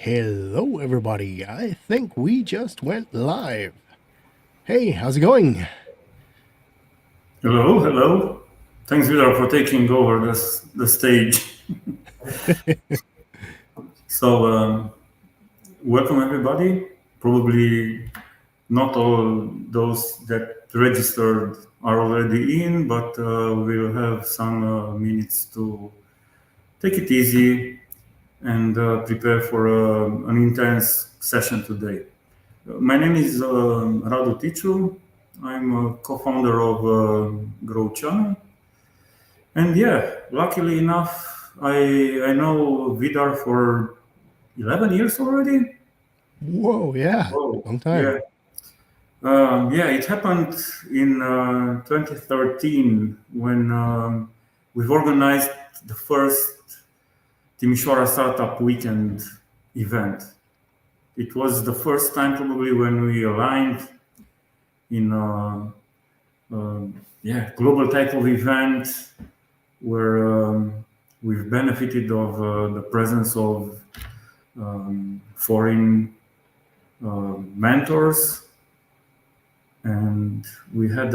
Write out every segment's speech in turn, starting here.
Hello, everybody. I think we just went live. Hey, how's it going? Hello, hello. Thanks, Vidar, for taking over the stage. So, welcome everybody. Probably not all those that registered are already in, but we'll have some minutes to take it easy and prepare for an intense session today. My name is Radu Tichu. I'm a co-founder of Grow Channel. And yeah, luckily enough, I know Vidar for 11 years already. Whoa, yeah, Oh, long yeah. time. Yeah, it happened in 2013 when we've organized the first Timișoara Startup Weekend event. It was the first time probably when we aligned in yeah, global type of event where we've benefited of the presence of foreign mentors, and we had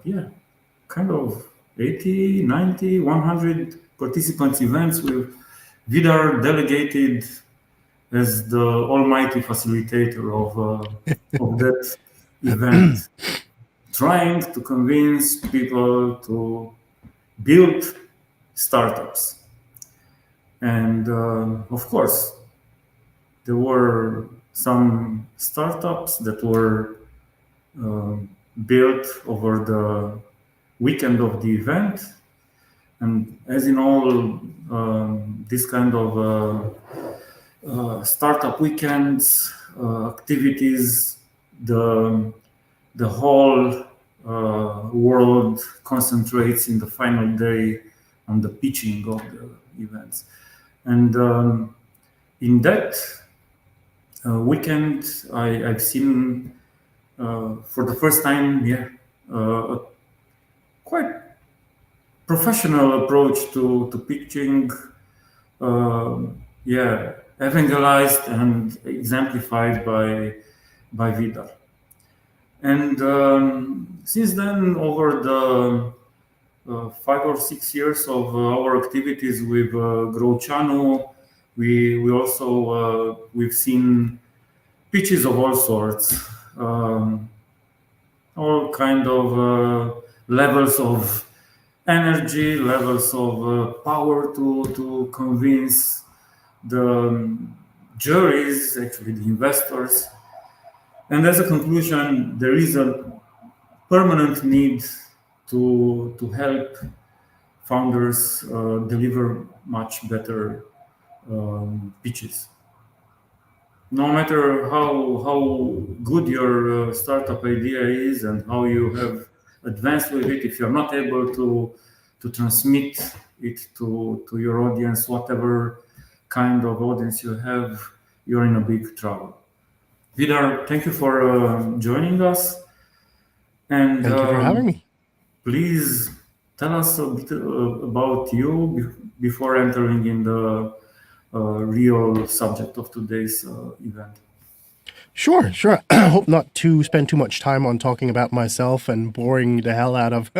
yeah, kind of 80, 90, 100 participants events with Vidar delegated as the almighty facilitator of that event, trying to convince people to build startups. And of course, there were some startups that were built over the weekend of the event. And as in all this kind of startup weekends activities, the whole world concentrates in the final day on the pitching of the events. And in that weekend, I've seen for the first time, yeah, a quite professional approach to pitching, yeah, evangelized and exemplified by Vidar. And since then, over the 5 or 6 years of our activities with Grow Channel, we also we've seen pitches of all sorts, all kind of levels of energy, levels of power to convince the juries, actually the investors. And as a conclusion, there is a permanent need to help founders deliver much better pitches. No matter how good your startup idea is and how you have advanced with it, if you're not able to transmit it to your audience, whatever kind of audience you have, you're in a big trouble. Vidar, thank you for joining us, and Thank you for having me. please tell us a bit about you before entering in the real subject of today's event. Sure, sure. I hope not to spend too much time on talking about myself and boring the hell out of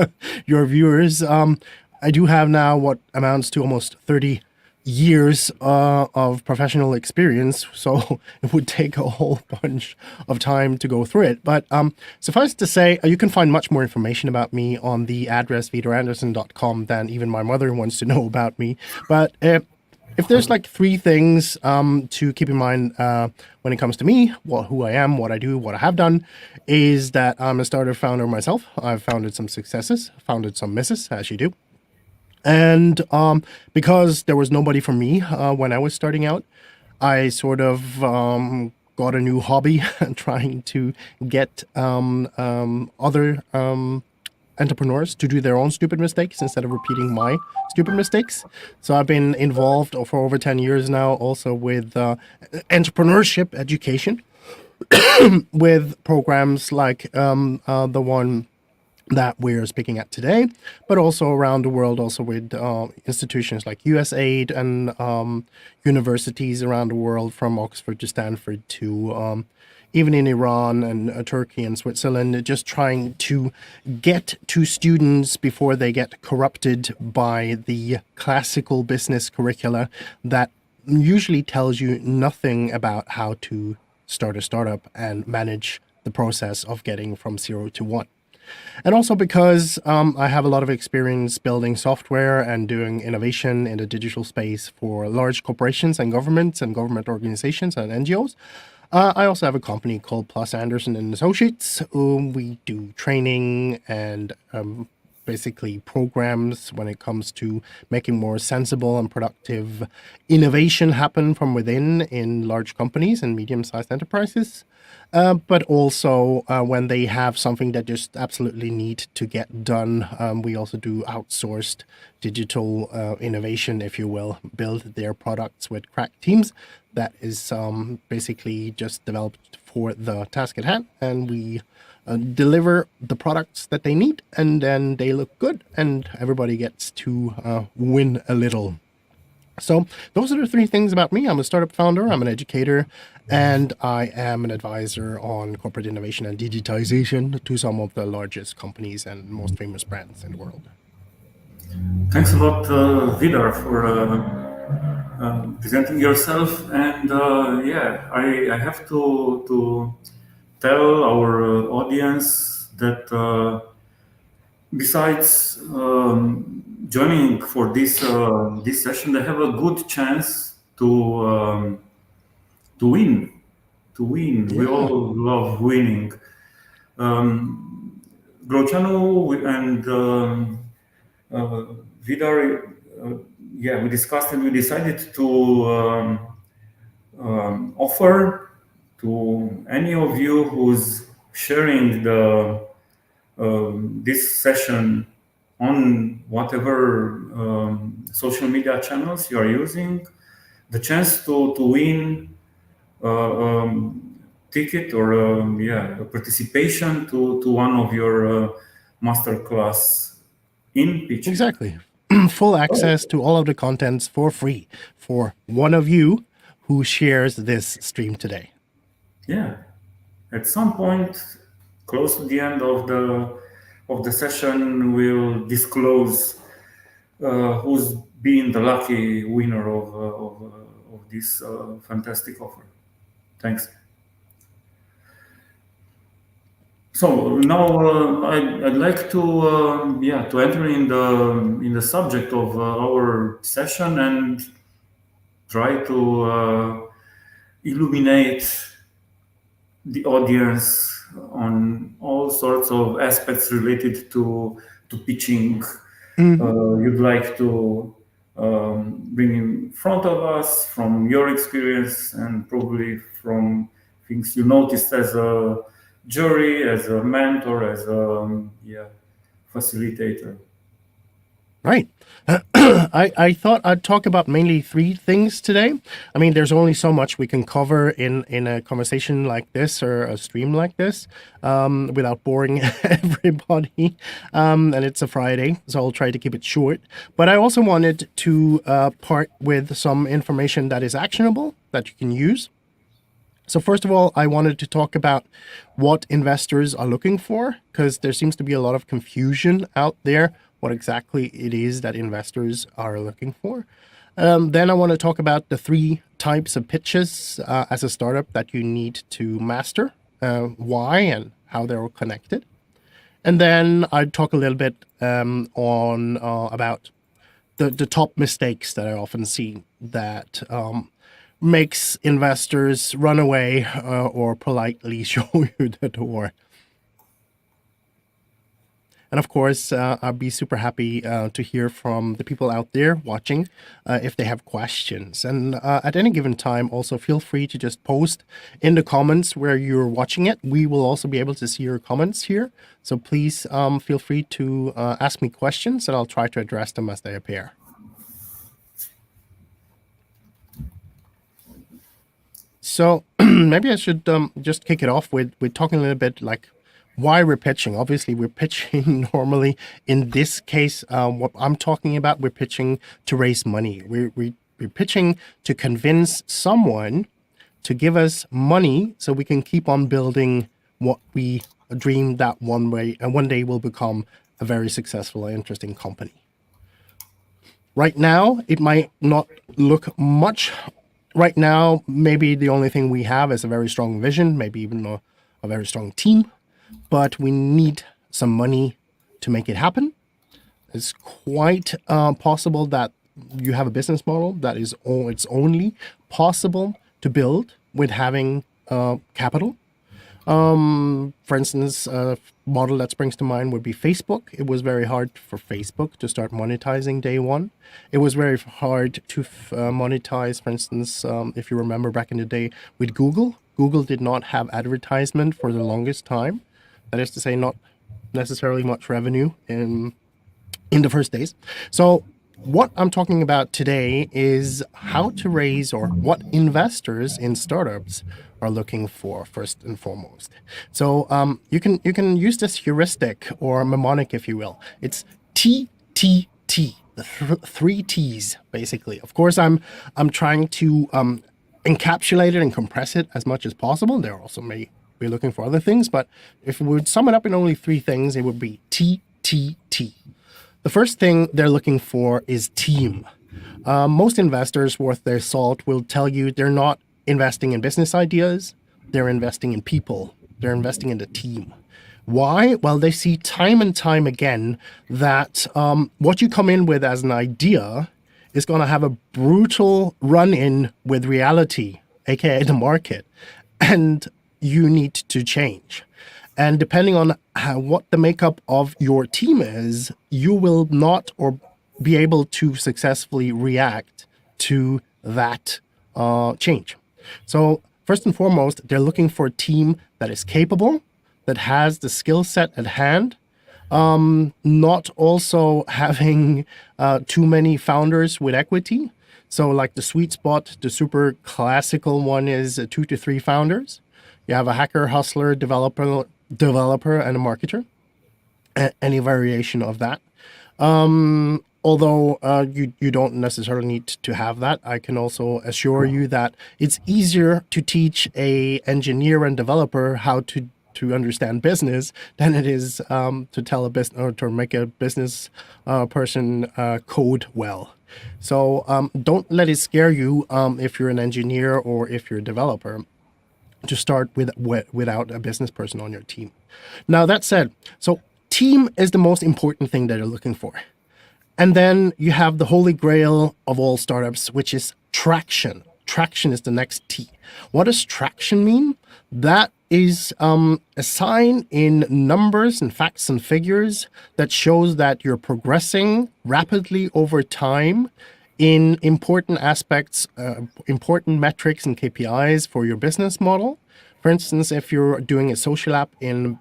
your viewers. I do have now what amounts to almost 30 years of professional experience, so it would take a whole bunch of time to go through it. But suffice to say, you can find much more information about me on the address vidaranderson.com than even my mother wants to know about me. But if there's like three things to keep in mind when it comes to me, who I am, what I do, what I have done, is that I'm a starter founder myself. I've founded some successes, founded some misses, as you do. And because there was nobody for me when I was starting out, I sort of got a new hobby trying to get other entrepreneurs to do their own stupid mistakes instead of repeating my stupid mistakes. So I've been involved for over 10 years now also with entrepreneurship education with programs like the one that we're speaking at today, but also around the world, also with institutions like USAID and universities around the world, from Oxford to Stanford to even in Iran and Turkey and Switzerland, just trying to get to students before they get corrupted by the classical business curricula that usually tells you nothing about how to start a startup and manage the process of getting from 0 to 1. And also because I have a lot of experience building software and doing innovation in the digital space for large corporations and governments and government organizations and NGOs. I also have a company called Plus Anderson and Associates. We do training and basically programs when it comes to making more sensible and productive innovation happen from within in large companies and medium-sized enterprises. But also when they have something that just absolutely need to get done, we also do outsourced digital innovation, if you will, build their products with crack teams. That is basically just developed for the task at hand, and we deliver the products that they need, and then they look good, and everybody gets to win a little. So those are the three things about me. I'm a startup founder, I'm an educator, and I am an advisor on corporate innovation and digitization to some of the largest companies and most famous brands in the world. Thanks a lot, Vidar, for presenting yourself. And yeah, I have to tell our audience that besides joining for this session, they have a good chance to win. To win, we Yeah. all love winning. Grocianu and Vidar, yeah, we discussed and we decided to offer to any of you who's sharing this session on whatever social media channels you are using, the chance to win ticket or yeah, a participation to one of your masterclass in pitching. Exactly. Full access to all of the contents for free for one of you who shares this stream today. Yeah, at some point close to the end of the session, we'll disclose who's been the lucky winner of this fantastic offer. Thanks. So now I'd like to yeah, to enter in the subject of our session and try to illuminate the audience on all sorts of aspects related to pitching. You'd like to bring in front of us from your experience and probably from things you noticed as a jury, as a mentor, as a yeah, facilitator. Right. I thought I'd talk about mainly three things today. I mean, there's only so much we can cover in a conversation like this or a stream like this without boring everybody. And it's a Friday, so I'll try to keep it short. But I also wanted to part with some information that is actionable that you can use. So first of all, I wanted to talk about what investors are looking for, because there seems to be a lot of confusion out there what exactly it is that investors are looking for. Then I want to talk about the three types of pitches as a startup that you need to master, why and how they're all connected. And then I'd talk a little bit on about the top mistakes that I often see that makes investors run away or politely show you the door. And of course, I'll be super happy to hear from the people out there watching if they have questions. And at any given time, also feel free to just post in the comments where you're watching it. We will also be able to see your comments here. So please feel free to ask me questions and I'll try to address them as they appear. So maybe I should just kick it off with talking a little bit like why we're pitching. Obviously, we're pitching normally. In this case, what I'm talking about, we're pitching to raise money. We're pitching to convince someone to give us money so we can keep on building what we dream that one day will become a very successful and interesting company. Right now, it might not look much. Right now, maybe the only thing we have is a very strong vision, maybe even a very strong team, but we need some money to make it happen. It's quite possible that you have a business model that is it's only possible to build with having capital. For instance, a model that springs to mind would be Facebook. It was very hard for Facebook to start monetizing day one. It was very hard to monetize, for instance, if you remember back in the day with Google. Google did not have advertisement for the longest time. That is to say, not necessarily much revenue in the first days. So what I'm talking about today is how to raise, or what investors in startups are looking for first and foremost. So you can use this heuristic or mnemonic, if you will. It's TTT, the three T's basically. Of course, I'm trying to encapsulate it and compress it as much as possible. There also may be looking for other things, but if we would sum it up in only three things, it would be TTT. The first thing they're looking for is team. Most investors worth their salt will tell you they're not investing in business ideas, they're investing in people, they're investing in the team. Why? Well, they see time and time again that what you come in with as an idea is going to have a brutal run-in with reality, aka the market, and you need to change. And depending on what the makeup of your team is, you will not or be able to successfully react to that change. So first and foremost, they're looking for a team that is capable, that has the skill set at hand, not also having too many founders with equity. So like the sweet spot, the super classical one is 2 to 3 founders. You have a hacker, hustler, developer, and a marketer, any variation of that. Although you don't necessarily need to have that, I can also assure you that it's easier to teach a engineer and developer how to understand business than it is to tell a business or to make a business person code well. So don't let it scare you if you're an engineer or if you're a developer, to start without a business person on your team. Now, that said, so team is the most important thing that you're looking for. And then you have the holy grail of all startups, which is traction. Traction is the next T. What does traction mean? That is a sign in numbers and facts and figures that shows that you're progressing rapidly over time in important aspects, important metrics and KPIs for your business model. For instance, if you're doing a social app in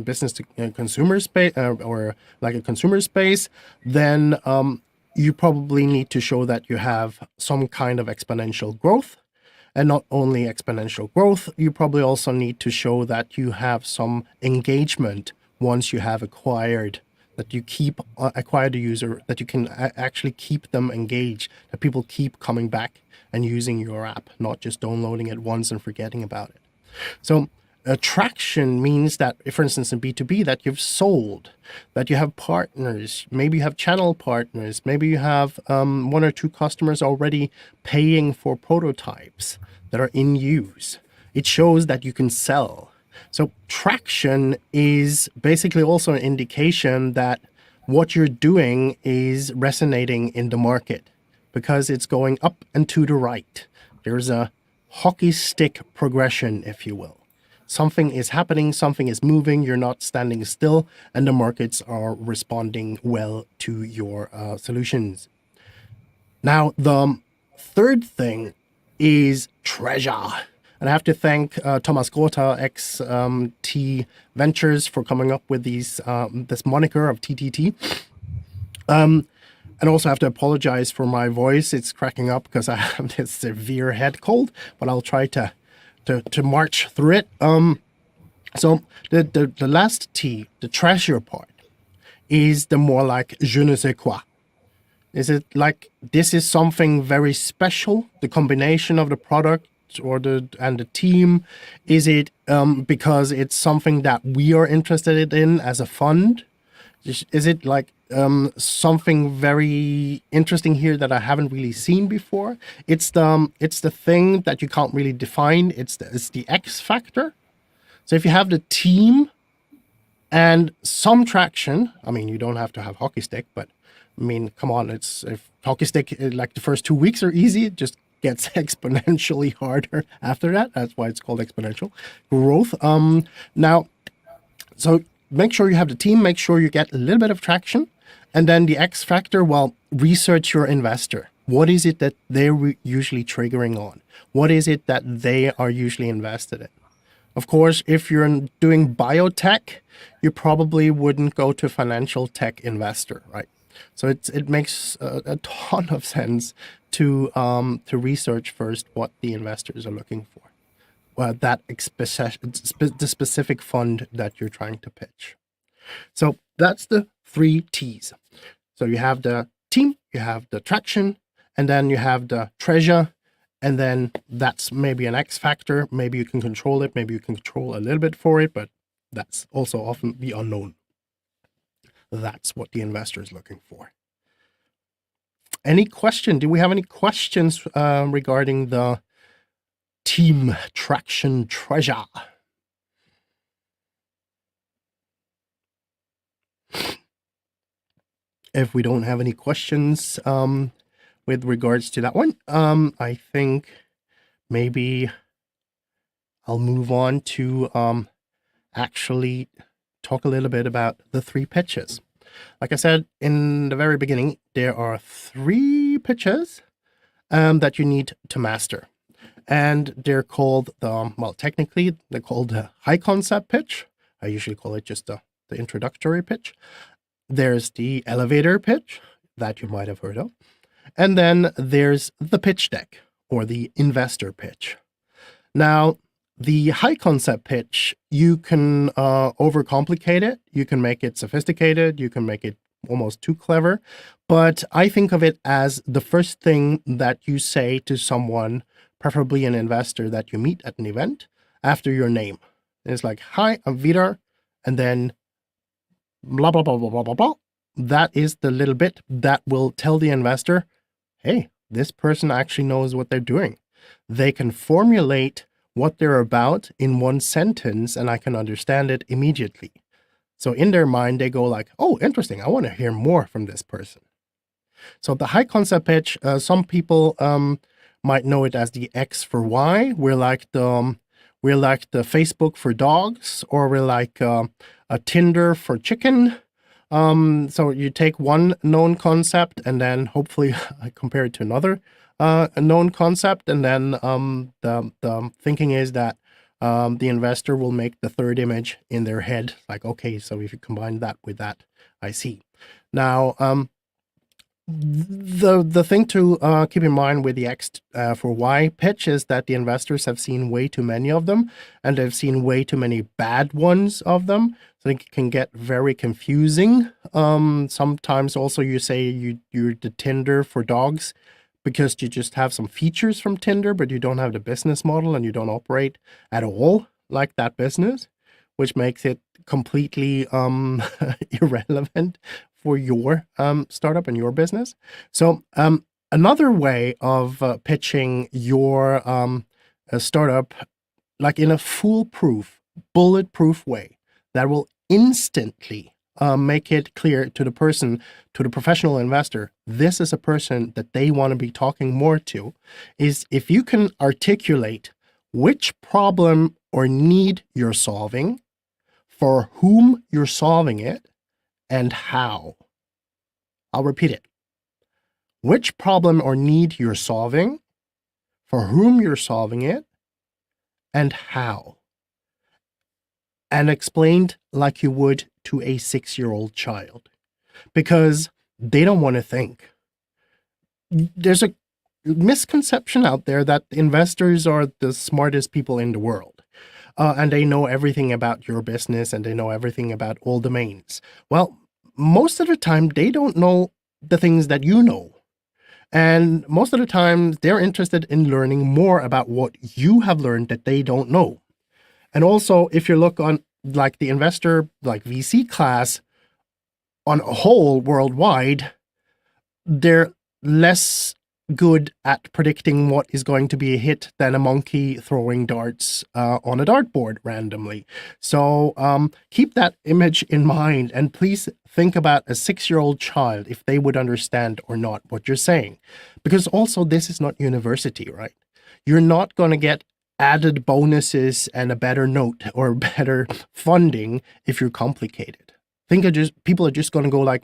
business to consumer space or like a consumer space, then you probably need to show that you have some kind of exponential growth. And not only exponential growth, you probably also need to show that you have some engagement once you have acquired, that you keep acquired a user, that you can actually keep them engaged, that people keep coming back and using your app, not just downloading it once and forgetting about it. So traction means that, for instance, in B2B, that you've sold, that you have partners, maybe you have channel partners, maybe you have 1 or 2 customers already paying for prototypes that are in use. It shows that you can sell. So traction is basically also an indication that what you're doing is resonating in the market because it's going up and to the right. There's a hockey stick progression, if you will. Something is happening, something is moving, you're not standing still, and the markets are responding well to your solutions. Now, the third thing is treasure. And I have to thank Thomas Grota, T Ventures, for coming up with this moniker of TTT. And also have to apologize for my voice. It's cracking up because I have this severe head cold, but I'll try to march through it. So the last T, the treasure part, is the more like je ne sais quoi. Is it like this is something very special? The combination of the product or the team? Is it because it's something that we are interested in as a fund? Is it like something very interesting here that I haven't really seen before? It's the thing that you can't really define. It's the X factor. So if you have the team and some traction, I mean, you don't have to have hockey stick, but I mean, come on, it's if hockey stick like the first 2 weeks are easy, it just gets exponentially harder after that. That's why it's called exponential growth. Now, so make sure you have the team, make sure you get a little bit of traction, and then the X factor. Well, research your investor. What is it that they're usually triggering on? What is it that they are usually invested in? Of course, if you're doing biotech, you probably wouldn't go to a financial tech investor, right? So it makes a ton of sense to research first what the investors are looking for, the specific fund that you're trying to pitch. So that's the 3 T's. So you have the team, you have the traction, and then you have the treasure. And then that's maybe an X factor. Maybe you can control it. Maybe you can control a little bit for it, but that's also often the unknown. That's what the investor is looking for. Any question? Do we have any questions regarding the team traction treasure? If we don't have any questions, with regards to that one, I think maybe I'll move on to actually talk a little bit about the 3 pitches. Like I said in the very beginning, there are 3 pitches that you need to master. And they're called technically they're called the high concept pitch. I usually call it just the introductory pitch. There's the elevator pitch that you might have heard of. And then there's the pitch deck or the investor pitch. Now, the high concept pitch, you can overcomplicate it. You can make it sophisticated. You can make it almost too clever. But I think of it as the first thing that you say to someone, preferably an investor that you meet at an event, after your name. It's like, hi, I'm Vidar, and then blah, blah, blah, blah, blah, blah, blah. That is the little bit that will tell the investor, hey, this person actually knows what they're doing. They can formulate what they're about in one sentence, and I can understand it immediately. So in their mind, they go like, oh, interesting. I want to hear more from this person. So the high concept pitch, some people might know it as the X for Y. We're like the Facebook for dogs, or we're like a Tinder for chicken. So you take one known concept and then hopefully compare it to another known concept, and then the thinking is that the investor will make the third image in their head, like, okay, so if you combine that with that, I see. Now, the thing to keep in mind with the X for Y pitch is that the investors have seen way too many of them, and they've seen way too many bad ones of them. So it can get very confusing. Sometimes also you say you're the Tinder for dogs because you just have some features from Tinder, but you don't have the business model and you don't operate at all like that business, which makes it completely irrelevant for your startup and your business. So another way of pitching your startup, like in a foolproof, bulletproof way that will instantly make it clear to the person, to the professional investor, this is a person that they want to be talking more to, is if you can articulate which problem or need you're solving, for whom you're solving it, and how. I'll repeat it. Which problem or need you're solving, for whom you're solving it, and how. And explained like you would to a 6-year-old child, because they don't want to think. There's a misconception out there that investors are the smartest people in the world. and they know everything about your business and they know everything about all domains. Well, most of the time, they don't know the things that you know. And most of the time, they're interested in learning more about what you have learned that they don't know. And also, if you look on like the investor, like VC class on a whole worldwide, they're less good at predicting what is going to be a hit than a monkey throwing darts on a dartboard randomly. So keep that image in mind, and please think about a 6-year-old child, if they would understand or not what you're saying. Because also, this is not university, right? You're not going to get added bonuses and a better note or better funding if you're complicated. People are just going to go like,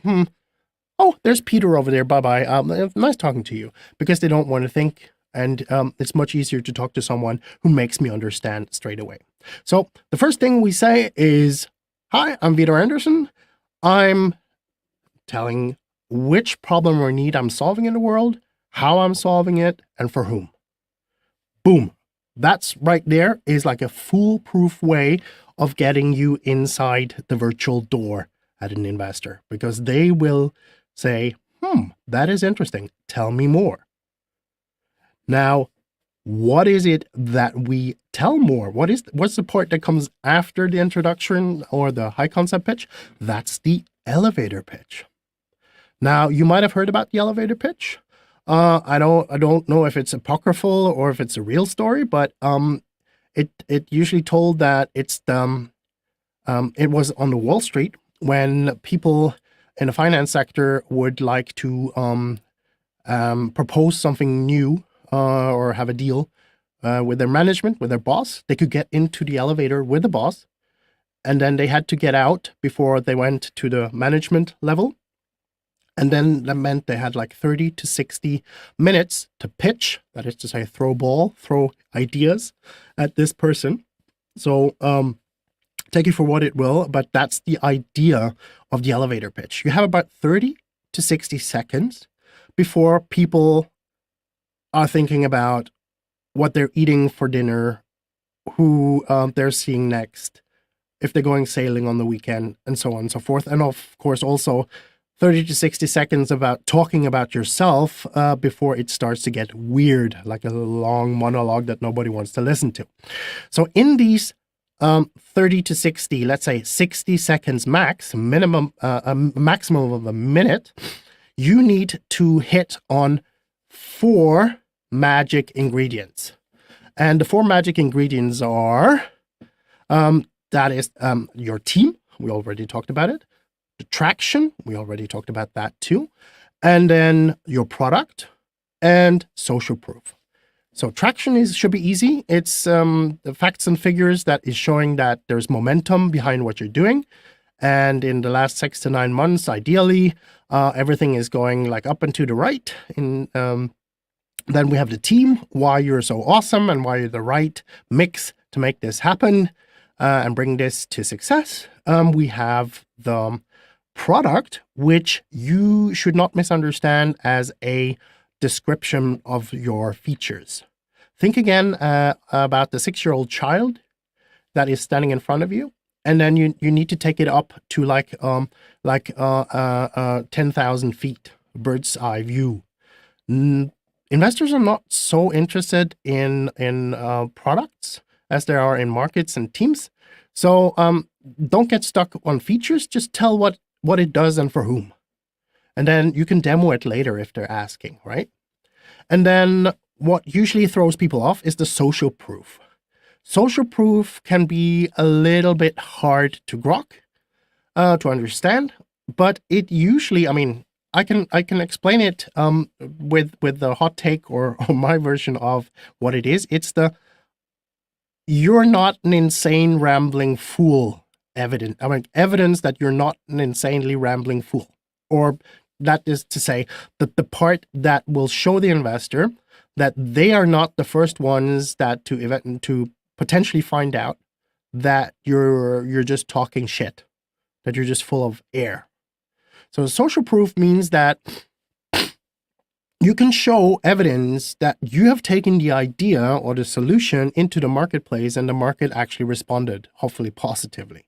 oh, there's Peter over there. Bye-bye. Nice talking to you. Because they don't want to think. And it's much easier to talk to someone who makes me understand straight away. So the first thing we say is, hi, I'm Vidar Anderson. I'm telling which problem or need I'm solving in the world, how I'm solving it, and for whom. Boom. That's right there is like a foolproof way of getting you inside the virtual door at an investor, because they will say, that is interesting. Tell me more. Now, what is it that we tell more? What's the part that comes after the introduction or the high concept pitch? That's the elevator pitch. Now, you might have heard about the elevator pitch. I don't know if it's apocryphal or if it's a real story, but it usually told that it was on the Wall Street when people in the finance sector would like to propose something new or have a deal with their management, with their boss. They could get into the elevator with the boss, and then they had to get out before they went to the management level. And then that meant they had like 30 to 60 minutes to pitch, that is to say, throw ideas at this person. So take it for what it will, but that's the idea of the elevator pitch. You have about 30 to 60 seconds before people are thinking about what they're eating for dinner, who they're seeing next, if they're going sailing on the weekend, and so on and so forth. And of course, also 30 to 60 seconds about talking about yourself before it starts to get weird, like a long monologue that nobody wants to listen to. So in these 30 to 60, let's say 60 seconds max, minimum, a maximum of a minute, you need to hit on 4 magic ingredients. And the 4 magic ingredients are, that is your team. We already talked about it. The traction, we already talked about that too. And then your product and social proof. So traction should be easy. It's the facts and figures that is showing that there's momentum behind what you're doing. And in the last 6 to 9 months, ideally, everything is going like up and to the right. Then we have the team, why you're so awesome and why you're the right mix to make this happen and bring this to success. We have the product, which you should not misunderstand as a description of your features. Think again about the 6-year-old child that is standing in front of you, and then you need to take it up to like 10,000 feet, bird's eye view. Investors are not so interested in products as they are in markets and teams. So don't get stuck on features. Just tell what it does and for whom. And then you can demo it later if they're asking, right? And then what usually throws people off is the social proof. Social proof can be a little bit hard to grok, to understand, but it usually, I mean, I can explain it with the hot take or my version of what it is. It's you're not an insane rambling fool evidence that you're not an insanely rambling fool. Or that is to say that the part that will show the investor that they are not the first ones that to potentially find out that you're just talking shit, that you're just full of air. So social proof means that you can show evidence that you have taken the idea or the solution into the marketplace and the market actually responded, hopefully positively.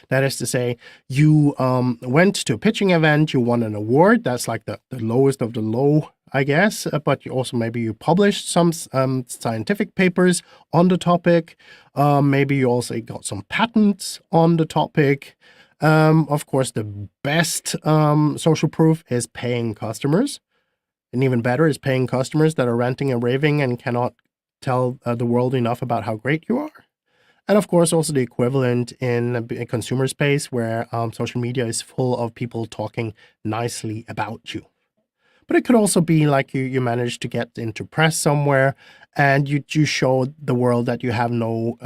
That is to say, you went to a pitching event, you won an award. That's like the lowest of the low, I guess. But you also maybe you published some scientific papers on the topic. Maybe you also got some patents on the topic. Of course, the best social proof is paying customers. And even better is paying customers that are ranting and raving and cannot tell the world enough about how great you are. And of course, also the equivalent in a consumer space where social media is full of people talking nicely about you. But it could also be like you managed to get into press somewhere and you show the world that you have no,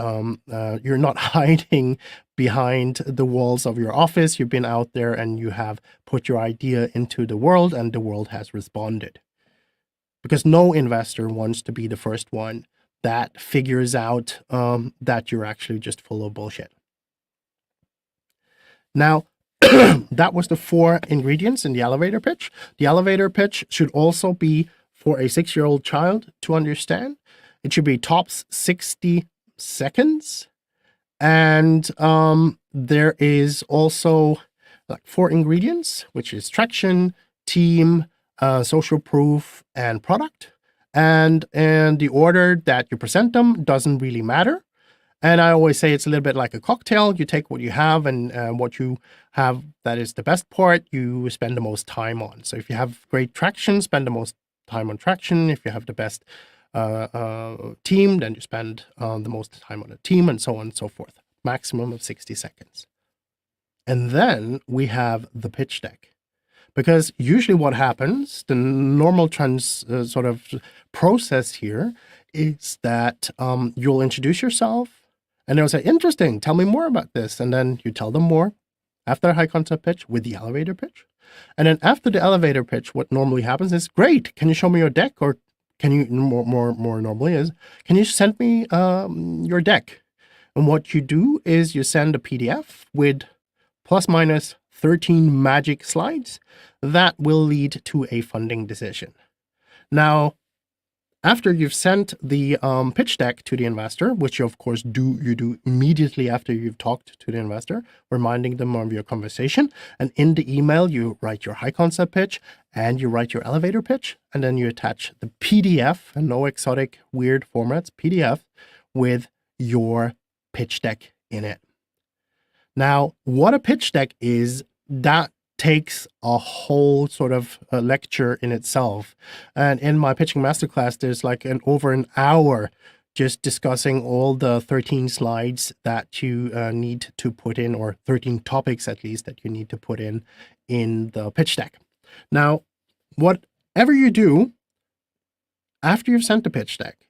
you're not hiding behind the walls of your office. You've been out there and you have put your idea into the world and the world has responded. Because no investor wants to be the first one that figures out that you're actually just full of bullshit. Now, that was the 4 ingredients in the elevator pitch. The elevator pitch should also be for a 6-year-old child to understand. It should be tops 60 seconds. And there is also like 4 ingredients, which is traction, team, social proof, and product. And the order that you present them doesn't really matter. And I always say it's a little bit like a cocktail. You take what you have and what you have that is the best part, you spend the most time on. So if you have great traction, spend the most time on traction. If you have the best team, then you spend the most time on a team, and so on and so forth. Maximum of 60 seconds. And then we have the pitch deck. Because usually what happens, the normal sort of process here is that you'll introduce yourself and they'll say, interesting, tell me more about this. And then you tell them more after a high concept pitch with the elevator pitch. And then after the elevator pitch, what normally happens is, great, can you show me your deck? Or can you, more normally is, can you send me your deck? And what you do is you send a PDF with plus minus 13 magic slides that will lead to a funding decision. Now, after you've sent the pitch deck to the investor, which you of course do immediately after you've talked to the investor, reminding them of your conversation, and in the email you write your high concept pitch and you write your elevator pitch, and then you attach the PDF, and no exotic weird formats, PDF with your pitch deck in it. Now, what a pitch deck is, that takes a whole sort of lecture in itself. And in my pitching masterclass, there's like over an hour just discussing all the 13 slides that you need to put in, or 13 topics at least that you need to put in the pitch deck. Now, whatever you do after you've sent the pitch deck,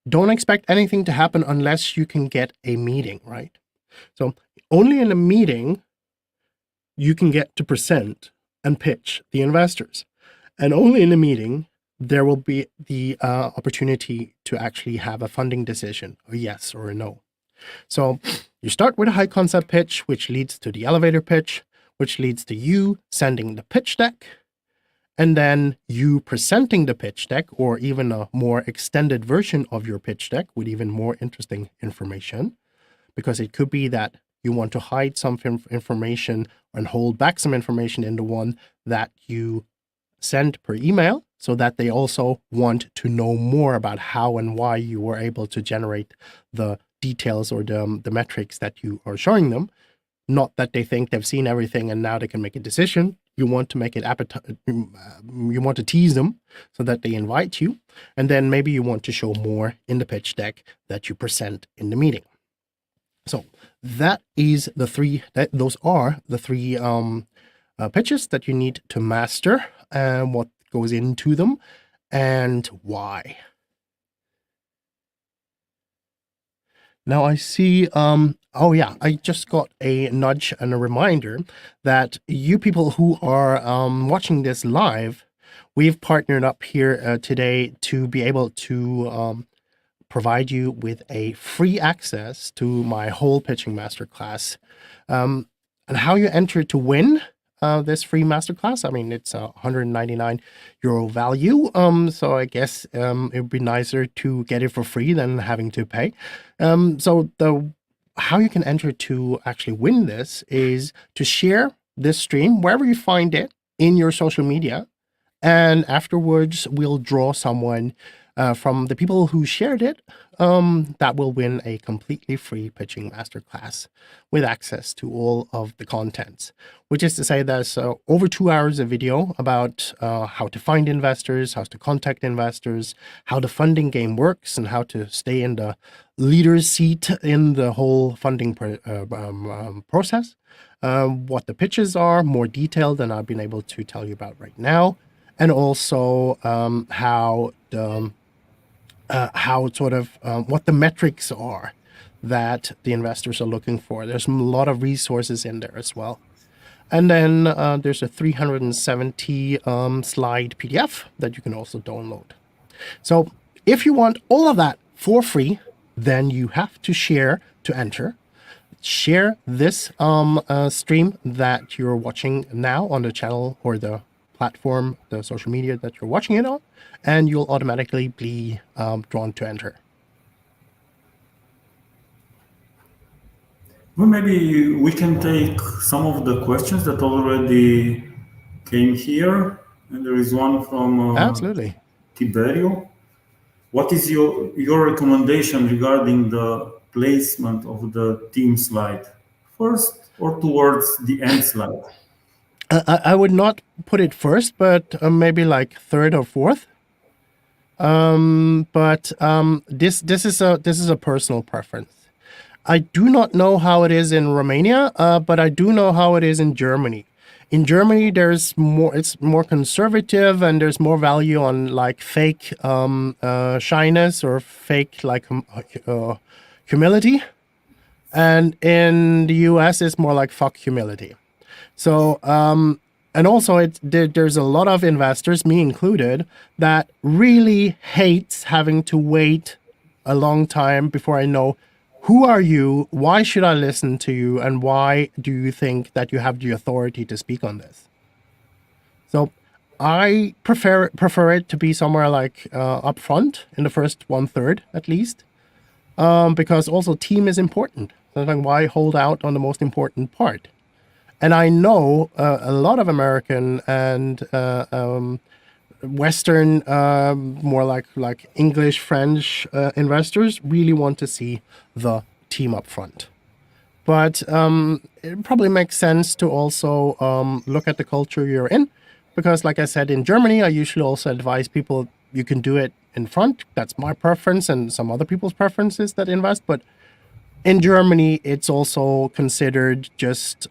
don't expect anything to happen unless you can get a meeting, right? So only in a meeting you can get to present and pitch the investors. And only in a meeting, there will be the opportunity to actually have a funding decision, a yes or a no. So you start with a high concept pitch, which leads to the elevator pitch, which leads to you sending the pitch deck, and then you presenting the pitch deck, or even a more extended version of your pitch deck with even more interesting information, because it could be that you want to hide some information and hold back some information in the one that you send per email, so that they also want to know more about how and why you were able to generate the details or the metrics that you are showing them. Not that they think they've seen everything and now they can make a decision. You want to make it you want to tease them so that they invite you. And then maybe you want to show more in the pitch deck that you present in the meeting. So those are the 3 pitches that you need to master, and what goes into them and why. Now I see, oh yeah, I just got a nudge and a reminder that you people who are watching this live, we've partnered up here today to be able to provide you with a free access to my whole pitching masterclass. And how you enter to win, this free masterclass. I mean, it's a €199 value. So I guess it would be nicer to get it for free than having to pay. So how you can enter to actually win this is to share this stream wherever you find it in your social media. And afterwards, we'll draw someone from the people who shared it that will win a completely free pitching masterclass with access to all of the contents, which is to say there's over 2 hours of video about how to find investors, how to contact investors, how the funding game works, and how to stay in the leader's seat in the whole funding process, what the pitches are, more detailed than I've been able to tell you about right now, and also what the metrics are that the investors are looking for. There's a lot of resources in there as well. And then there's a 370 slide PDF that you can also download. So if you want all of that for free, then you have to share to enter. Share this stream that you're watching now on the channel or the platform, the social media that you're watching it on, and you'll automatically be drawn to enter. Well, maybe we can take some of the questions that already came here. And there is one from Absolutely. Tiberio. What is your recommendation regarding the placement of the team slide? First or towards the end slide? I would not put it first, but maybe like third or fourth. This is a personal preference. I do not know how it is in Romania, but I do know how it is in Germany. In Germany, it's more conservative, and there's more value on like fake shyness or fake like humility. And in the US, it's more like fuck humility. So, and also there's a lot of investors, me included, that really hates having to wait a long time before I know who are you, why should I listen to you, and why do you think that you have the authority to speak on this? So I prefer it to be somewhere like up front in the first 1/3 at least, because also team is important. So like, why hold out on the most important part? And I know a lot of American and Western, more like English, French investors really want to see the team up front. But it probably makes sense to also look at the culture you're in, because like I said, in Germany, I usually also advise people you can do it in front. That's my preference, and some other people's preferences that invest. But in Germany, it's also considered just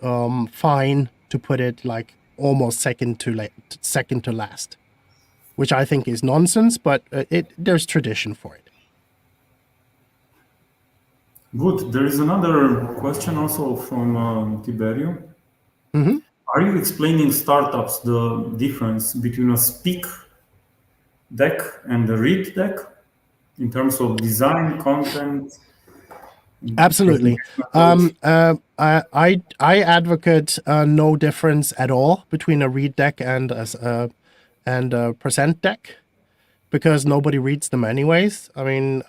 fine to put it like almost second to last, which I think is nonsense, but there's tradition for it. Good. There is another question also from Tiberio. Mm-hmm. Are you explaining startups the difference between a speak deck and a read deck in terms of design, content? Absolutely. I advocate no difference at all between a read deck and a present deck, because nobody reads them anyways. I mean,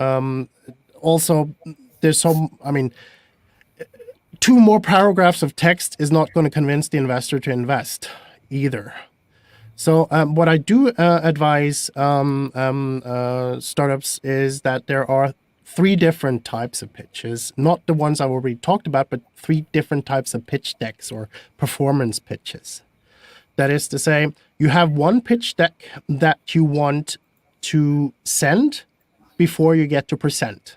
also there's two more paragraphs of text is not going to convince the investor to invest either. So what I do advise startups is that there are 3 different types of pitches, not the ones I already talked about, but 3 different types of pitch decks or performance pitches. That is to say, you have one pitch deck that you want to send before you get to present.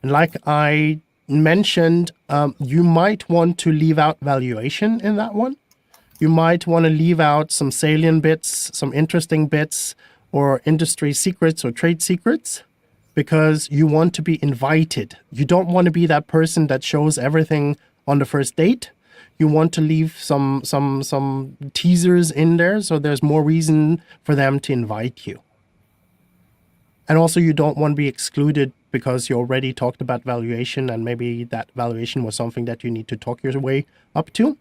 And like I mentioned, you might want to leave out valuation in that one. You might want to leave out some salient bits, some interesting bits, or industry secrets or trade secrets, because you want to be invited. You don't want to be that person that shows everything on the first date. You want to leave some teasers in there, so there's more reason for them to invite you. And also, you don't want to be excluded because you already talked about valuation, and maybe that valuation was something that you need to talk your way up to.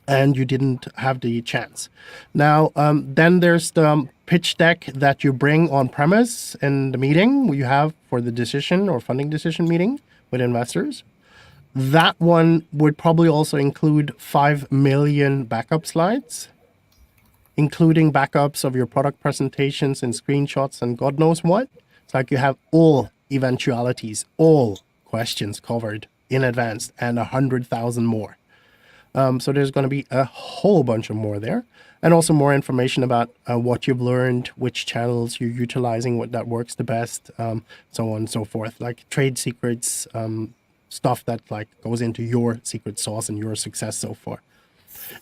and you didn't have the chance. Now, then there's the pitch deck that you bring on premise in the meeting you have for the decision or funding decision meeting with investors. That one would probably also include 5 million backup slides, including backups of your product presentations and screenshots and God knows what. It's like you have all eventualities, all questions covered in advance, and 100,000 more. So there's going to be a whole bunch of more there, and also more information about what you've learned, which channels you're utilizing, what that works the best, so on and so forth, like trade secrets, stuff that like goes into your secret sauce and your success so far.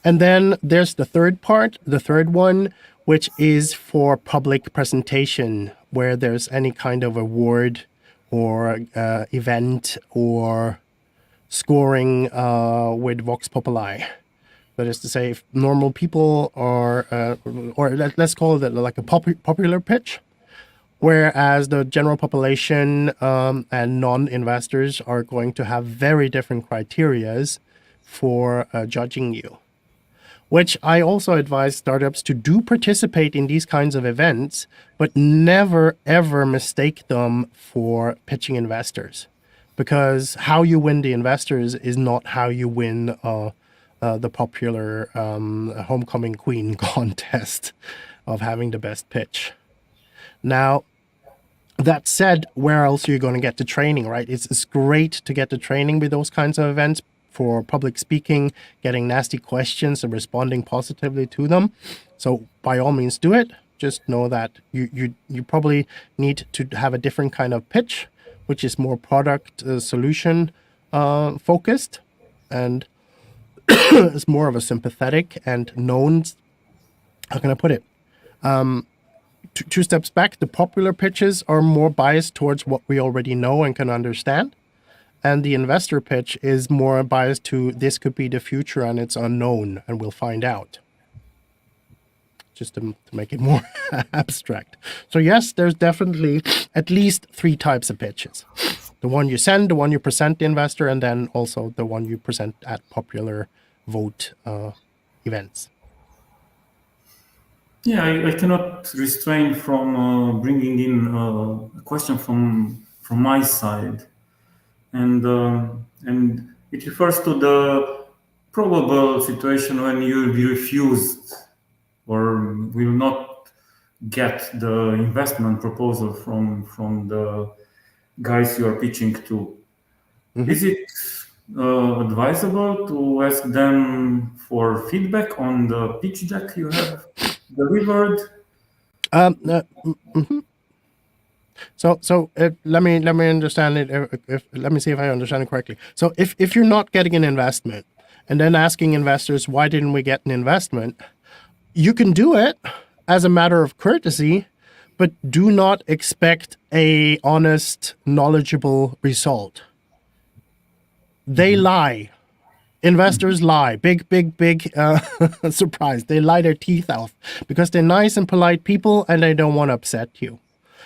And then there's the third part, the third one, which is for public presentation, where there's any kind of award or event or scoring with Vox Populi. That is to say, if normal people are, or let's call it like a popular pitch, whereas the general population and non-investors are going to have very different criterias for judging you. Which I also advise startups to do participate in these kinds of events, but never ever mistake them for pitching investors. Because how you win the investors is not how you win the popular homecoming queen contest of having the best pitch. Now, that said, where else are you going to get the training, right? It's great to get the training with those kinds of events for public speaking, getting nasty questions and responding positively to them. So by all means do it. Just know that you probably need to have a different kind of pitch, which is more product solution focused, and is more of a sympathetic and known, how can I put it? Two steps back, the popular pitches are more biased towards what we already know and can understand. And the investor pitch is more biased to this could be the future and it's unknown and we'll find out. Just to make it more abstract. So yes, there's definitely at least 3 types of pitches. The one you send, the one you present the investor, and then also the one you present at popular vote events. Yeah, I cannot restrain from bringing in a question from my side. And it refers to the probable situation when you will be refused or will not get the investment proposal from the guys you are pitching to. Mm-hmm. Is it advisable to ask them for feedback on the pitch deck you have delivered? Mm-hmm. So let me understand it. Let me see if I understand it correctly. So if you're not getting an investment and then asking investors, why didn't we get an investment? You can do it as a matter of courtesy, but do not expect a honest, knowledgeable result. They lie. Investors lie. Big surprise. They lie their teeth off because they're nice and polite people and they don't want to upset you.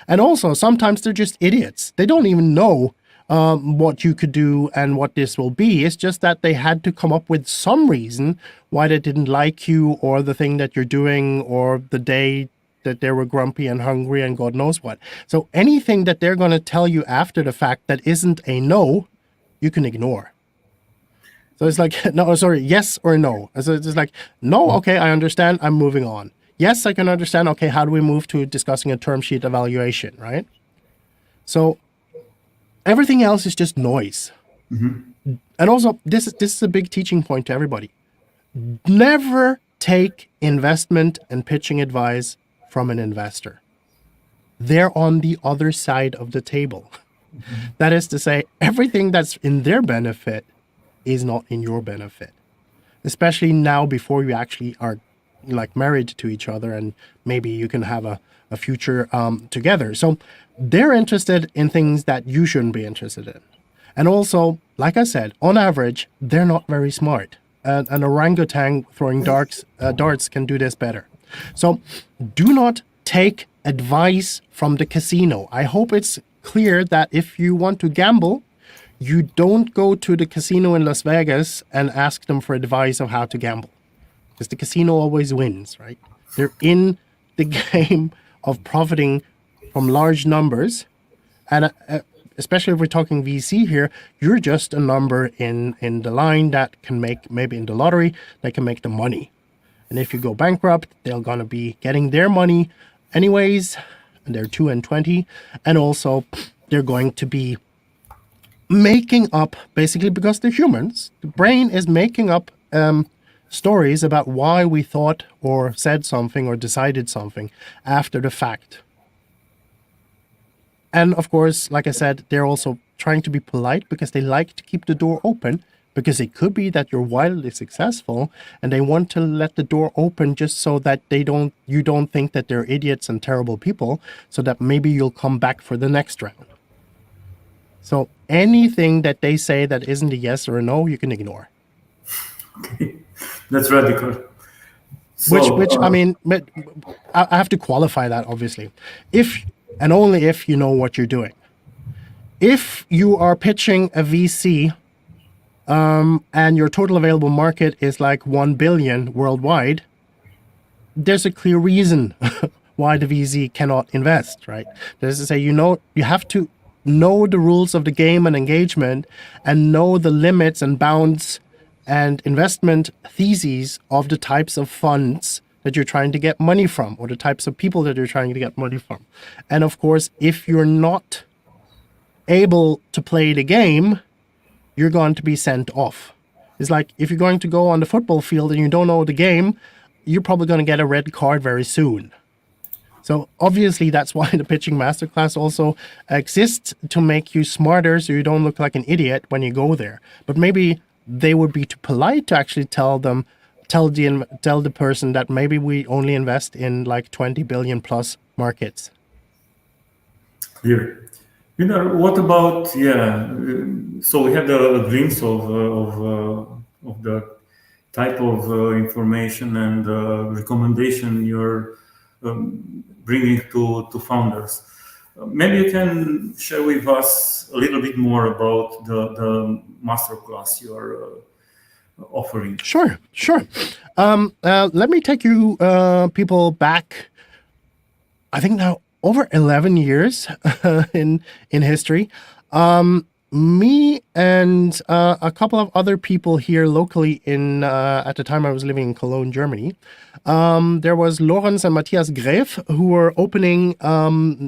And also, sometimes they're just idiots. They don't even know what you could do and what this will be. It's just that they had to come up with some reason why they didn't like you or the thing that you're doing or the day that they were grumpy and hungry and God knows what. So anything that they're going to tell you after the fact that isn't a no, you can ignore. So it's like, yes or no. So it's like, no, okay, I understand. I'm moving on. Yes, I can understand. Okay, how do we move to discussing a term sheet evaluation, right? So everything else is just noise. Mm-hmm. And also, this is a big teaching point to everybody. Never take investment and pitching advice from an investor. They're on the other side of the table. Mm-hmm. That is to say, everything that's in their benefit is not in your benefit. Especially now before you actually are like married to each other and maybe you can have a future together. So they're interested in things that you shouldn't be interested in. And also, like I said, on average, they're not very smart. An orangutan throwing darts can do this better. So do not take advice from the casino. I hope it's clear that if you want to gamble, you don't go to the casino in Las Vegas and ask them for advice of how to gamble. because the casino always wins, right? They're in the game of profiting from large numbers, and especially if we're talking VC here, you're just a number in the line that can make, maybe in the lottery, that can make the money. And if you go bankrupt, they're gonna be getting their money anyways, and they're 2 and 20, and also they're going to be making up, basically, because they're humans. The brain is making up stories about why we thought or said something or decided something after the fact. And of course, like I said, they're also trying to be polite because they like to keep the door open, because it could be that you're wildly successful and they want to let the door open just so that you don't think that they're idiots and terrible people, so that maybe you'll come back for the next round. So anything that they say that isn't a yes or a no, you can ignore. Okay. That's radical. So, Which I mean, I have to qualify that, obviously. If and only if you know what you're doing. If you are pitching a VC and your total available market is like 1 billion worldwide, there's a clear reason why the VC cannot invest, right? That is to say, you have to know the rules of the game and engagement and know the limits and bounds and investment theses of the types of funds that you're trying to get money from, or the types of people that you're trying to get money from. And of course, if you're not able to play the game, you're going to be sent off. It's like if you're going to go on the football field and you don't know the game, you're probably going to get a red card very soon. So obviously that's why the pitching masterclass also exists, to make you smarter so you don't look like an idiot when you go there. But maybe they would be too polite to actually tell the person that maybe we only invest in like 20 billion plus markets. Clear. What about, so we had a glimpse of the type of information and recommendation you're bringing to founders. Maybe you can share with us a little bit more about the masterclass you're offering. Sure. Let me take you people back, I think now over 11 years in history. Me and a couple of other people here locally at the time I was living in Cologne, Germany. There was Lorenz and Matthias Gref, who were opening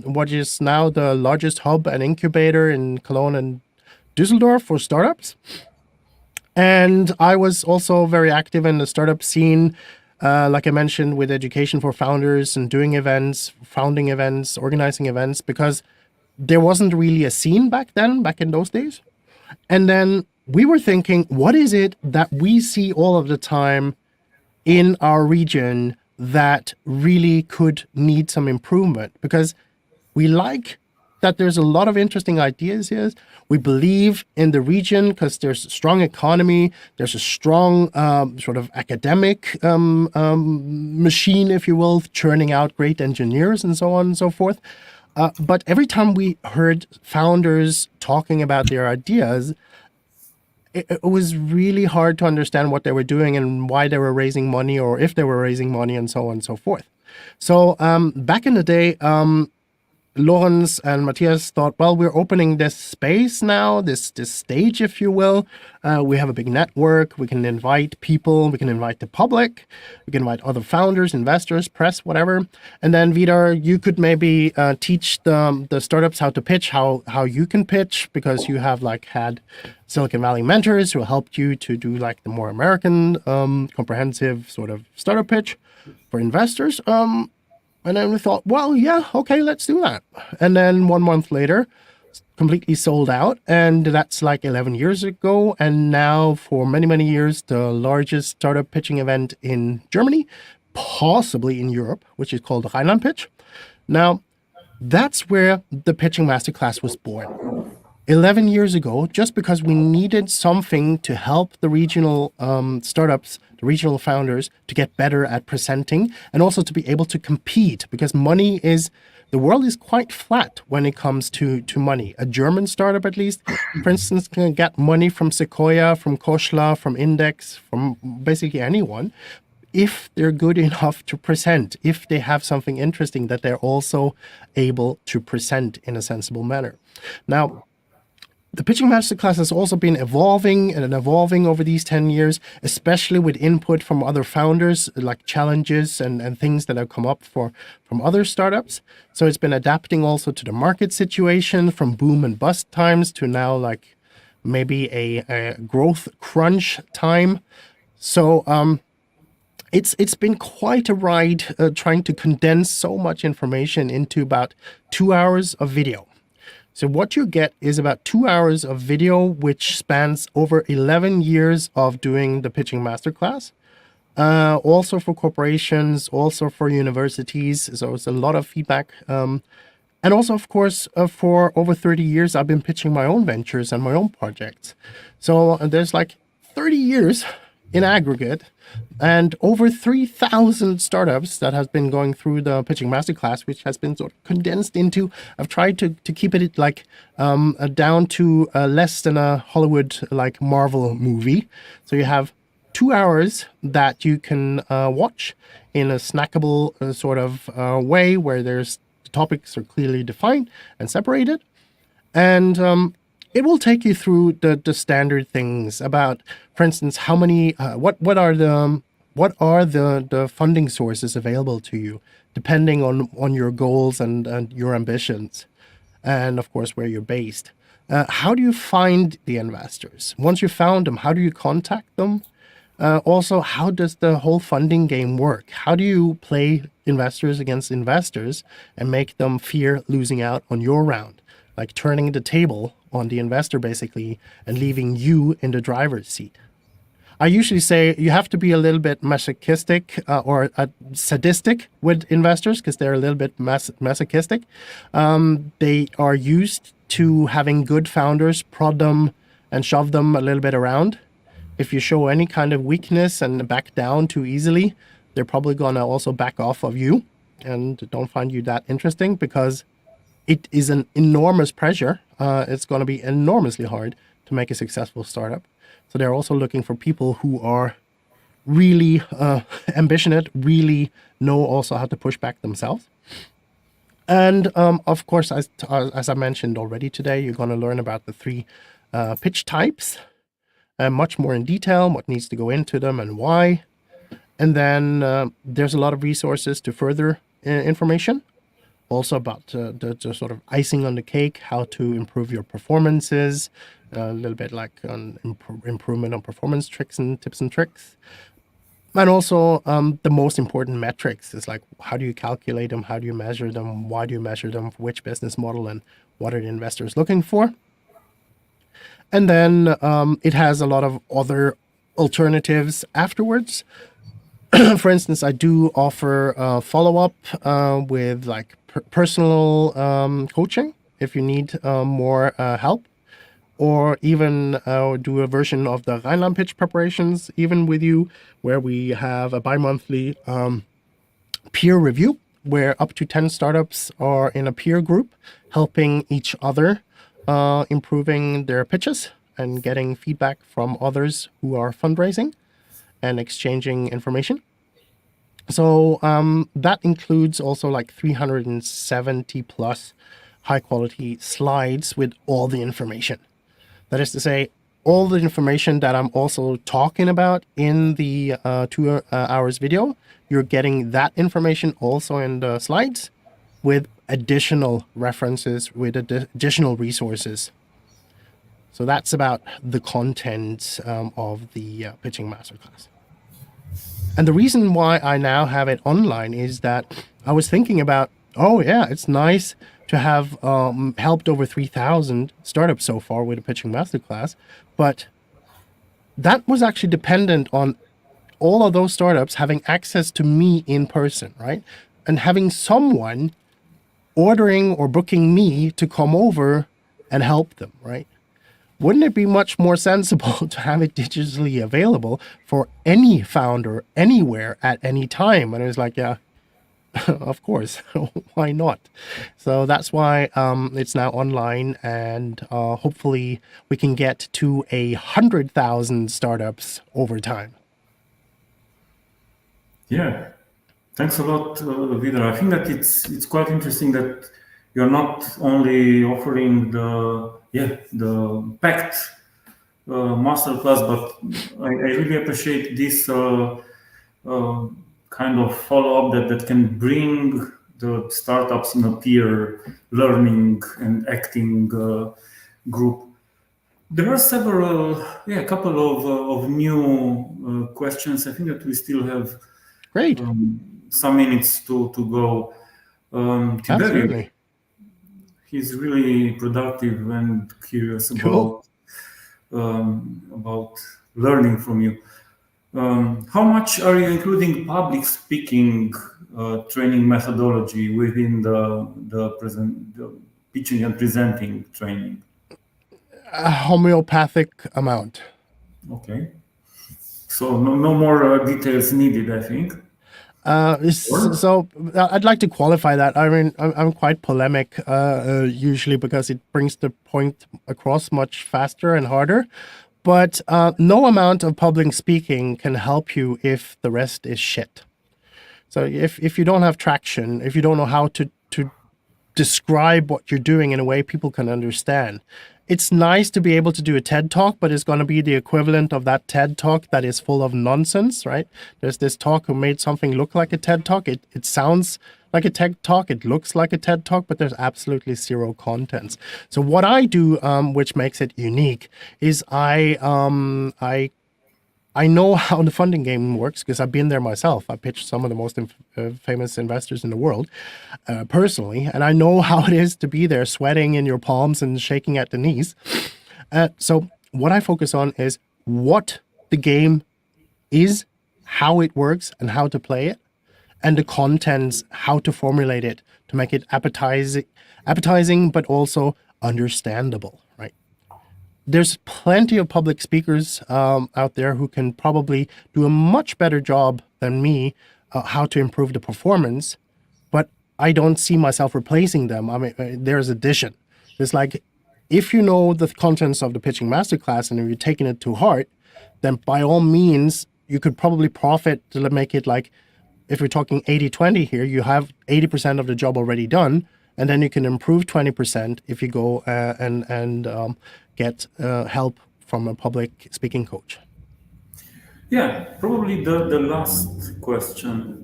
what is now the largest hub and incubator in Cologne and Düsseldorf for startups. And I was also very active in the startup scene, like I mentioned, with Education for Founders and doing events, founding events, organizing events, because there wasn't really a scene back in those days. And then we were thinking, what is it that we see all of the time in our region that really could need some improvement? Because we like that there's a lot of interesting ideas here. We believe in the region because there's a strong economy, there's a strong sort of academic machine, if you will, churning out great engineers and so on and so forth. But every time we heard founders talking about their ideas, it was really hard to understand what they were doing and why they were raising money, or if they were raising money, and so on and so forth. So back in the day, Lorenz and Matthias thought, well, we're opening this space now, this stage, if you will. We have a big network. We can invite people. We can invite the public. We can invite other founders, investors, press, whatever. And then, Vidar, you could maybe teach the startups how to pitch, how you can pitch, because you have had Silicon Valley mentors who helped you to do the more American comprehensive sort of startup pitch for investors. And then we thought, well, yeah, okay, let's do that. And then 1 month later, completely sold out. And that's 11 years ago. And now for many, many years, the largest startup pitching event in Germany, possibly in Europe, which is called the Rheinland Pitch. Now, that's where the Pitching Masterclass was born. 11 years ago, just because we needed something to help the regional startups, the regional founders, to get better at presenting and also to be able to compete, because the world is quite flat when it comes to money. A German startup, at least, for instance, can get money from Sequoia, from Koshla, from Index, from basically anyone. if they're good enough to present, if they have something interesting that they're also able to present in a sensible manner. Now, the pitching masterclass has also been evolving and evolving over these 10 years, especially with input from other founders, like challenges and things that have come up from other startups. So it's been adapting also to the market situation, from boom and bust times to now like maybe a growth crunch time. So it's been quite a ride trying to condense so much information into about 2 hours of video. So what you get is about 2 hours of video, which spans over 11 years of doing the pitching masterclass. Also for corporations, also for universities. So it's a lot of feedback. And also, of course, for over 30 years, I've been pitching my own ventures and my own projects. So there's like 30 years in aggregate, and over 3,000 startups that has been going through the pitching masterclass, which has been sort of condensed into. I've tried to keep it like down to less than a Hollywood like Marvel movie. So you have 2 hours that you can watch in a snackable sort of way, where the topics are clearly defined and separated, and it will take you through the standard things about, for instance, how many, what are the funding sources available to you, depending on your goals and your ambitions, and of course where you're based. How do you find the investors? Once you found them, how do you contact them? Also, how does the whole funding game work? How do you play investors against investors and make them fear losing out on your round? Like turning the table on the investor basically and leaving you in the driver's seat. I usually say you have to be a little bit masochistic or sadistic with investors, because they're a little bit masochistic. They are used to having good founders prod them and shove them a little bit around. If you show any kind of weakness and back down too easily, they're probably going to also back off of you and don't find you that interesting, because it is an enormous pressure. It's going to be enormously hard to make a successful startup. So they're also looking for people who are really ambitionate, really know also how to push back themselves. And of course, as I mentioned already today, you're going to learn about the 3 pitch types, much more in detail, what needs to go into them and why. And then there's a lot of resources to further information. Also about the sort of icing on the cake, how to improve your performances, a little bit like on improvement on performance tricks and tips and tricks. And also the most important metrics is like, how do you calculate them? How do you measure them? Why do you measure them? For which business model? And what are the investors looking for? And then it has a lot of other alternatives afterwards. For instance, I do offer follow-up with like personal coaching if you need more help, or even do a version of the Rhineland pitch preparations even with you, where we have a bi-monthly peer review, where up to 10 startups are in a peer group helping each other improving their pitches and getting feedback from others who are fundraising and exchanging information. So that includes also like 370 plus high quality slides with all the information. That is to say, all the information that I'm also talking about in the 2 hours video, you're getting that information also in the slides with additional references, with additional resources. So that's about the content of the pitching masterclass. And the reason why I now have it online is that I was thinking about, oh yeah, it's nice to have helped over 3,000 startups so far with a pitching masterclass, but that was actually dependent on all of those startups having access to me in person, right? And having someone ordering or booking me to come over and help them, right? Wouldn't it be much more sensible to have it digitally available for any founder anywhere at any time? And it was like, yeah, of course, why not? So that's why it's now online, and hopefully we can get to 100,000 startups over time. Yeah, thanks a lot, Vidar. I think that it's quite interesting that you're not only offering the packed masterclass, but I really appreciate this uh, kind of follow up that can bring the startups in a peer learning and acting group. There are several, a couple of new questions. I think that we still have Great. some minutes to go. Tiberius, Absolutely. he's really productive and curious Cool. about learning from you. How much are you including public speaking training methodology within the pitching and presenting training? A homeopathic amount. Okay, so no more details needed, I think. Or? So I'd like to qualify that. I mean, I'm quite polemic usually because it brings the point across much faster and harder. But no amount of public speaking can help you if the rest is shit. So if you don't have traction, if you don't know how to describe what you're doing in a way people can understand. It's nice to be able to do a TED talk, but it's going to be the equivalent of that TED talk that is full of nonsense, right? There's this talk who made something look like a TED talk. It sounds like a TED talk. It looks like a TED talk, but there's absolutely zero contents. So what I do, which makes it unique, is I know how the funding game works because I've been there myself. I pitched some of the most famous investors in the world personally, and I know how it is to be there sweating in your palms and shaking at the knees. So what I focus on is what the game is, how it works, and how to play it, and the contents, how to formulate it to make it appetizing, but also understandable, right? There's plenty of public speakers out there who can probably do a much better job than me how to improve the performance, but I don't see myself replacing them. I mean, there's addition. It's like if you know the contents of the pitching masterclass and if you're taking it to heart, then by all means, you could probably profit to make it like if we're talking 80-20 here, you have 80% of the job already done, and then you can improve 20% if you go and get help from a public speaking coach. Yeah, probably the last question.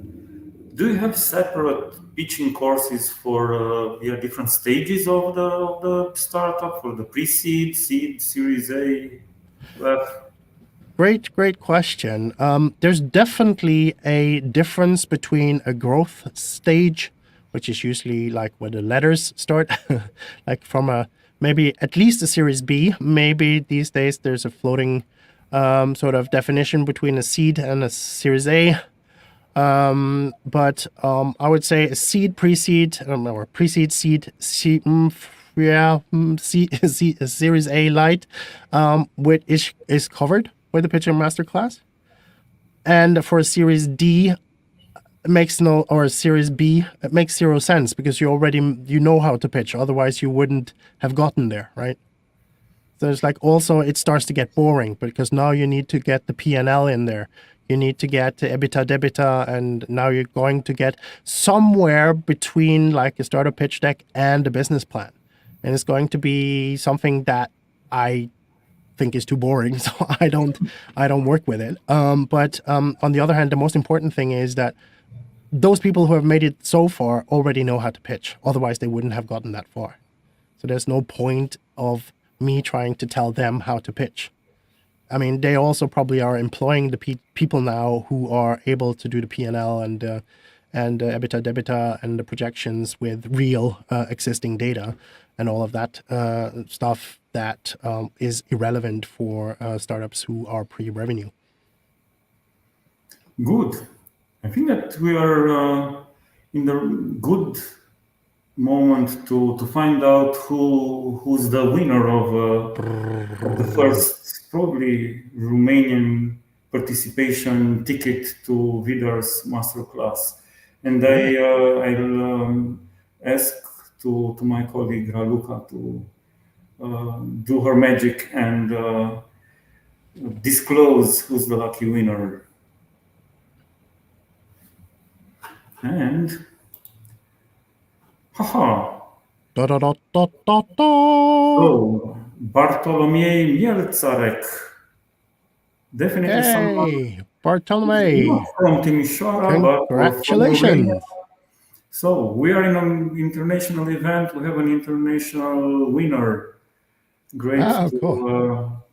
Do you have separate pitching courses for different stages of the startup, for the pre-seed, seed, Series A, F? Great question. There's definitely a difference between a growth stage, which is usually like where the letters start, like from a maybe at least a Series B. Maybe these days there's a floating sort of definition between a seed and a Series A. But I would say a seed, pre-seed, or pre-seed, seed, seed, a Series A light, which is covered with the pitching masterclass. And for a Series D, it makes no, or a Series B, it makes zero sense because you know how to pitch. Otherwise, you wouldn't have gotten there, right? So it's like also it starts to get boring because now you need to get the P&L in there. You need to get the EBITDA, debita, and now you're going to get somewhere between like a startup pitch deck and a business plan. And it's going to be something that I think is too boring, so I don't work with it. But on the other hand, the most important thing is that those people who have made it so far already know how to pitch. Otherwise, they wouldn't have gotten that far. So there's no point of me trying to tell them how to pitch. I mean, they also probably are employing the people now who are able to do the P&L and EBITDA, debita, and the projections with real existing data and all of that stuff that is irrelevant for startups who are pre-revenue. Good. I think that we are in the good moment to find out who's the winner of the first probably Romanian participation ticket to Vidar's masterclass, and I'll ask to my colleague Raluca to do her magic and disclose who's the lucky winner. And haha. Da da da da da da. Oh, Bartolomiei Mielțarek. Definitely someone Hey, not Bartolome. from Timișoara, but from Romania. Congratulations. So we are in an international event. We have an international winner. Great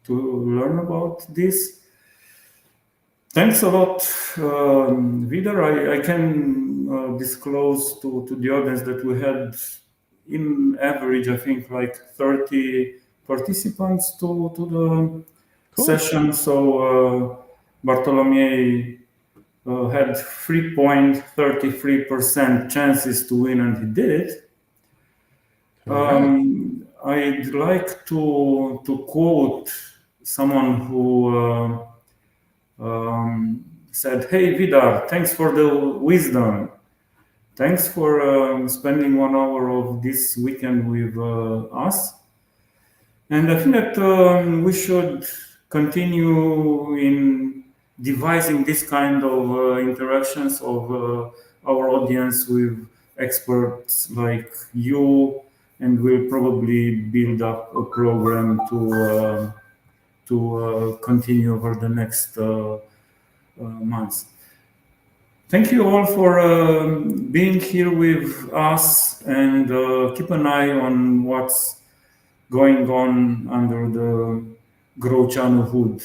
to learn about this. Thanks a lot, Vidar. I can disclose to the audience that we had, in average, I think like 30 participants to the session. So Bartolomiei had 3.33% chances to win, and he did it. I'd like to quote someone who said, "Hey Vidar, thanks for the wisdom. Thanks for spending 1 hour of this weekend with us." And I think that we should continue in devising this kind of interactions of our audience with experts like you, and we'll probably build up a program to continue over the next months. Thank you all for being here with us, and keep an eye on what's going on under the Growceanu hood.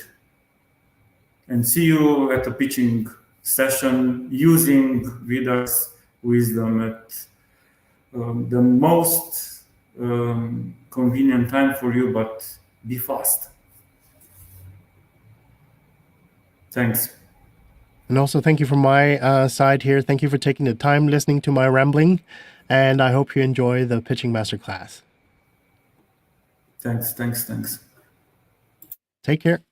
And see you at a pitching session using Vidar's wisdom at the most convenient time for you, but be fast. Thanks. And also thank you from my side here. Thank you for taking the time listening to my rambling. And I hope you enjoy the pitching masterclass. Thanks. Take care.